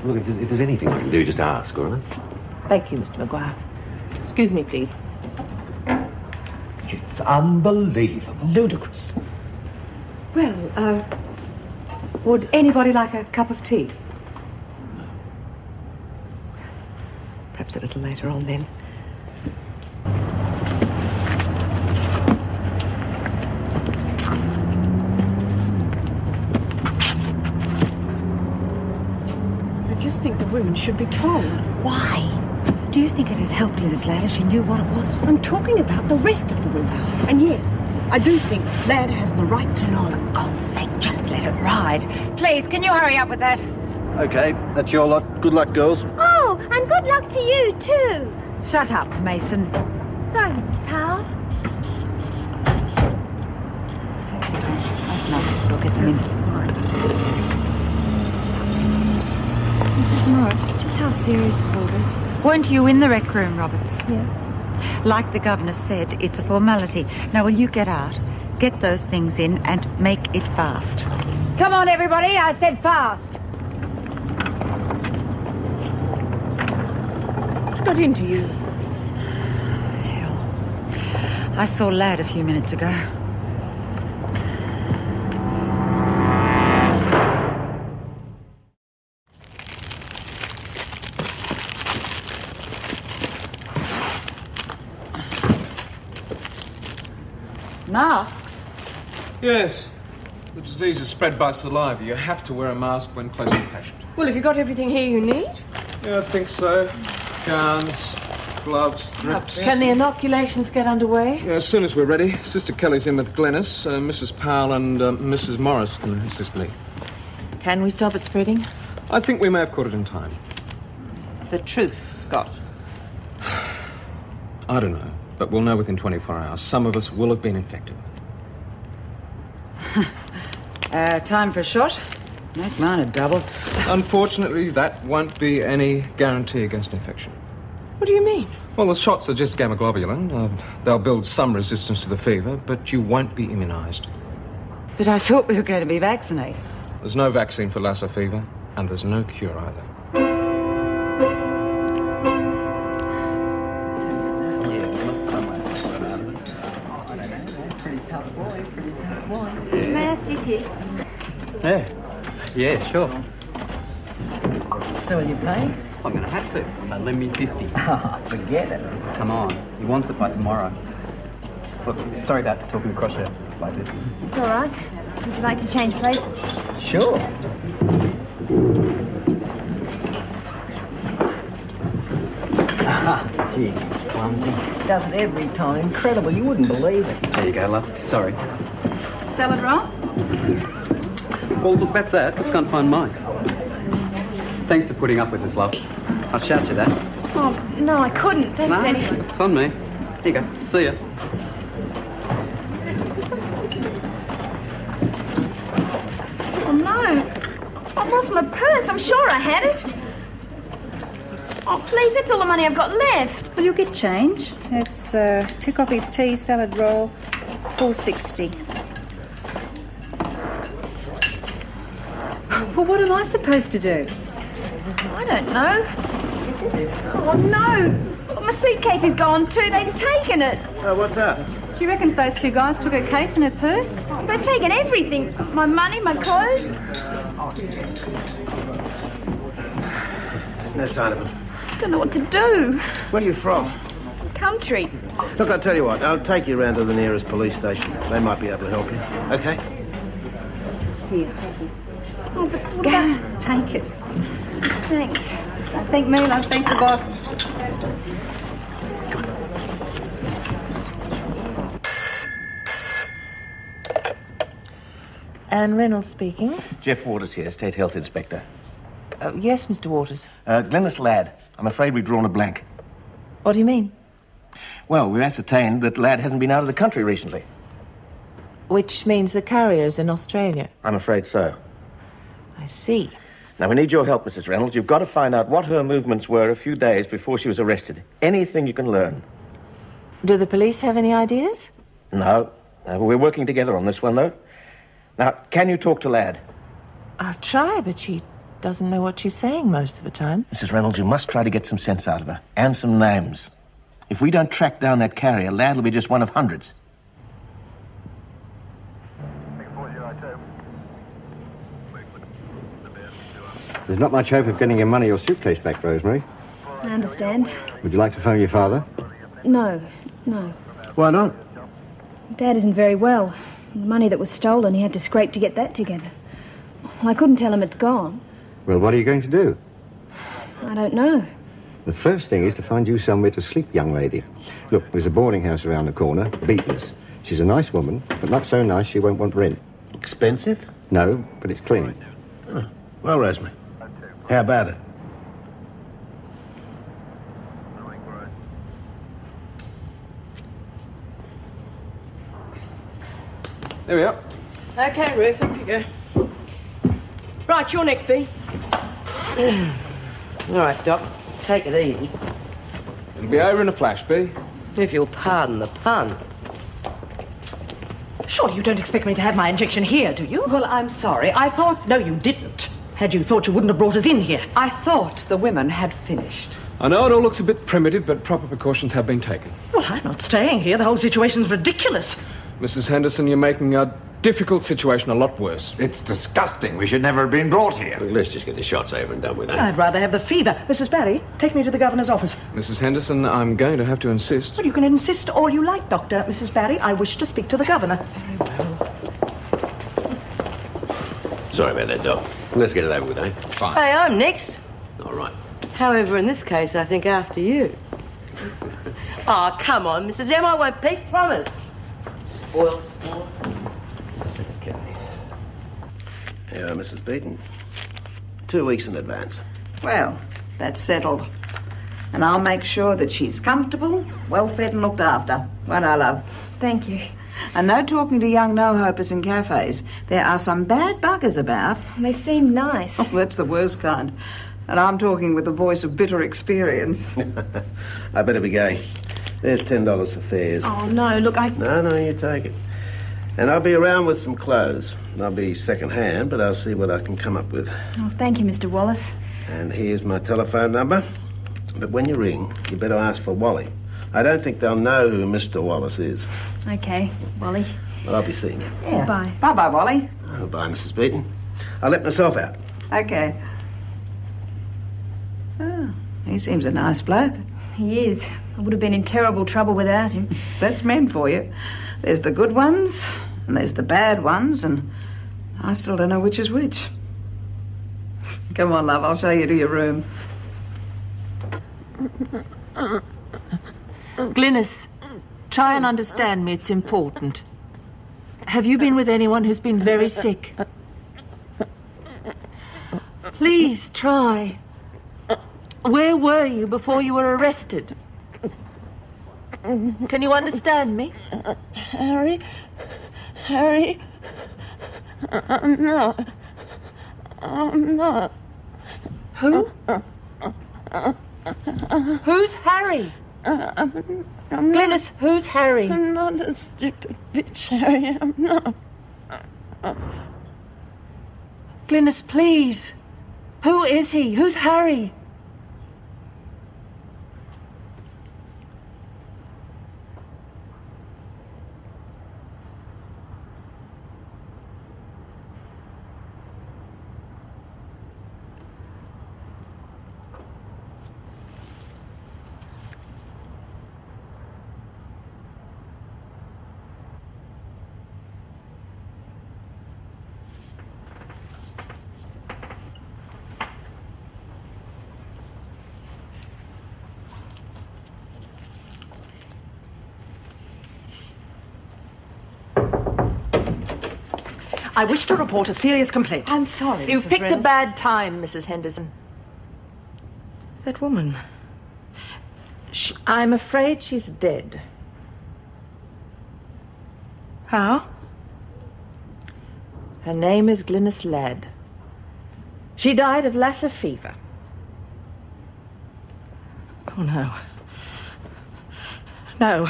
Look, if there's anything I can do, just ask, all right? Thank you, Mr. Maguire. Excuse me, please. It's unbelievable. Ludicrous. Well, would anybody like a cup of tea? Perhaps a little later on, then. I just think the women should be told. Why? Do you think it'd help Glynis Ladd if she knew what it was? I'm talking about the rest of the women. And yes, I do think Ladd has the right to know. For God's sake, just let it ride. Please, can you hurry up with that? Okay, that's your lot. Good luck, girls. Oh, and good luck to you, too. Shut up, Mason. Sorry, Mrs. Powell. No, we'll get them in. Mrs. Morris, just how serious is all this? Weren't you in the rec room, Roberts? Yes. Like the governor said, it's a formality. Now, will you get out, get those things in, and make it fast? Come on, everybody, I said fast. What's got into you? Hell. I saw Ladd a few minutes ago. Masks? Yes. The disease is spread by saliva. You have to wear a mask when close to a patient. Well, have you got everything here you need? Yeah, I think so. Gowns, gloves, drips. Can the inoculations get underway? Yeah, as soon as we're ready. Sister Kelly's in with Glynis. Mrs. Powell and Mrs. Morris can assist me. Can we stop it spreading? I think we may have caught it in time. The truth, Scott. I don't know, but we'll know within 24 hours. Some of us will have been infected. Time for a shot? Make mine a double. Unfortunately, that won't be any guarantee against infection. What do you mean? Well, the shots are just gamma globulin. They'll build some resistance to the fever, but you won't be immunised. But I thought we were going to be vaccinated. There's no vaccine for Lassa fever, and there's no cure either. May I sit here? Yeah, sure. So will you pay? I'm going to have to, so lend me 50. Forget it. Come on, he wants it by tomorrow. Look, sorry about talking across you like this. It's all right. Would you like to change places? Sure. Jeez, he's clumsy. Does it every time. Incredible. You wouldn't believe it. There you go, love. Sorry. Salad roll? Well, look, that's that. Let's go and find Mike. Thanks for putting up with us, love. I'll shout you that. Oh, no, I couldn't. Thanks, No, Eddie. it's on me. Here you go. See ya. Oh, no. I lost my purse. I'm sure I had it. Oh, please, that's all the money I've got left. Well, you'll get change. It's 2 coffees tea, salad roll, $4.60. Well, what am I supposed to do? I don't know. Oh, no. My suitcase is gone too. They've taken it. What's that? She reckons those 2 guys took her case and her purse. They've taken everything. My money, my clothes. There's no sign of them. I don't know what to do. Where are you from? Country. Look, I'll tell you what. I'll take you round to the nearest police station. They might be able to help you. Okay? Here, take this. Oh, but what Go, about... take it. Thanks. Don't thank me, don't thank the boss. Anne Reynolds speaking. Jeff Waters here, State Health Inspector. Yes, Mr. Waters. Glynis Ladd. I'm afraid we've drawn a blank. What do you mean? Well, we've ascertained that Ladd hasn't been out of the country recently. Which means the carrier's in Australia. I'm afraid so. I see. Now, we need your help, Mrs. Reynolds. You've got to find out what her movements were a few days before she was arrested. Anything you can learn. Do the police have any ideas? No. We're working together on this one, though. Now, can you talk to Ladd? I'll try, but she doesn't know what she's saying most of the time. Mrs. Reynolds, you must try to get some sense out of her. And some names. If we don't track down that carrier, Ladd will be just one of hundreds. There's not much hope of getting your money or suitcase back, Rosemary. I understand. Would you like to phone your father? No. Why not? Dad isn't very well. The money that was stolen, he had to scrape to get that together. Well, I couldn't tell him it's gone. Well, what are you going to do? I don't know. The first thing is to find you somewhere to sleep, young lady. Look, there's a boarding house around the corner, Beaton's. She's a nice woman, but not so nice she won't want rent. Expensive? No, but it's clean. Oh. Well, Rosemary, how about it? There we are. Okay, Ruth, up you go. Right, you're next, Bea. All right, Doc. Take it easy. It'll be over in a flash, Bea. If you'll pardon the pun. Surely you don't expect me to have my injection here, do you? Well, I'm sorry. I thought... No, you didn't. Had you thought, you wouldn't have brought us in here. I thought the women had finished. I know it all looks a bit primitive, but proper precautions have been taken. Well, I'm not staying here. The whole situation's ridiculous. Mrs. Henderson, you're making a difficult situation a lot worse. It's disgusting. We should never have been brought here. Look, let's just get the shots over and done with, eh? I'd rather have the fever. Mrs. Barry, take me to the governor's office. Mrs. Henderson, I'm going to have to insist. Well, you can insist all you like, Doctor. Mrs. Barry, I wish to speak to the governor. Very well. Sorry about that, Doc. Let's get it over with, eh? Fine. Hey, I'm next. All right. However, in this case, I think after you. Oh, come on, Mrs. M. I won't peek, promise. Spoiled sport. Okay. Here, Mrs. Beaton. 2 weeks in advance. Well, that's settled. And I'll make sure that she's comfortable, well-fed and looked after. Won't I, love? Thank you. And no talking to young no-hopers in cafes. There are some bad buggers about. They seem nice. Oh, that's the worst kind. And I'm talking with the voice of bitter experience. I better be going. There's $10 for fares. Oh, no, look, No, you take it. And I'll be around with some clothes. They'll be second-hand, but I'll see what I can come up with. Oh, thank you, Mr. Wallace. And here's my telephone number. But when you ring, you better ask for Wally. I don't think they'll know who Mr. Wallace is. Okay, Wally. But I'll be seeing you. Yeah. Bye. Bye-bye, Wally. Oh, bye, Mrs. Beaton. I'll let myself out. Okay. Oh, he seems a nice bloke. He is. I would have been in terrible trouble without him. That's men for you. There's the good ones, and there's the bad ones, and I still don't know which is which. Come on, love, I'll show you to your room. Glynis, try and understand me. It's important. Have you been with anyone who's been very sick? Please, try. Where were you before you were arrested? Can you understand me? Harry? I'm not. Who? Who's Harry? Glynis, who's Harry? I'm not a stupid bitch, Harry. I'm not. Glynis, please. Who is he? Who's Harry? I wish to report a serious complaint. I'm sorry, You've Mrs. picked Reynolds. a bad time, Mrs. Henderson. That woman. I'm afraid she's dead. How? Her name is Glynis Ladd. She died of Lassa fever. Oh, no. No.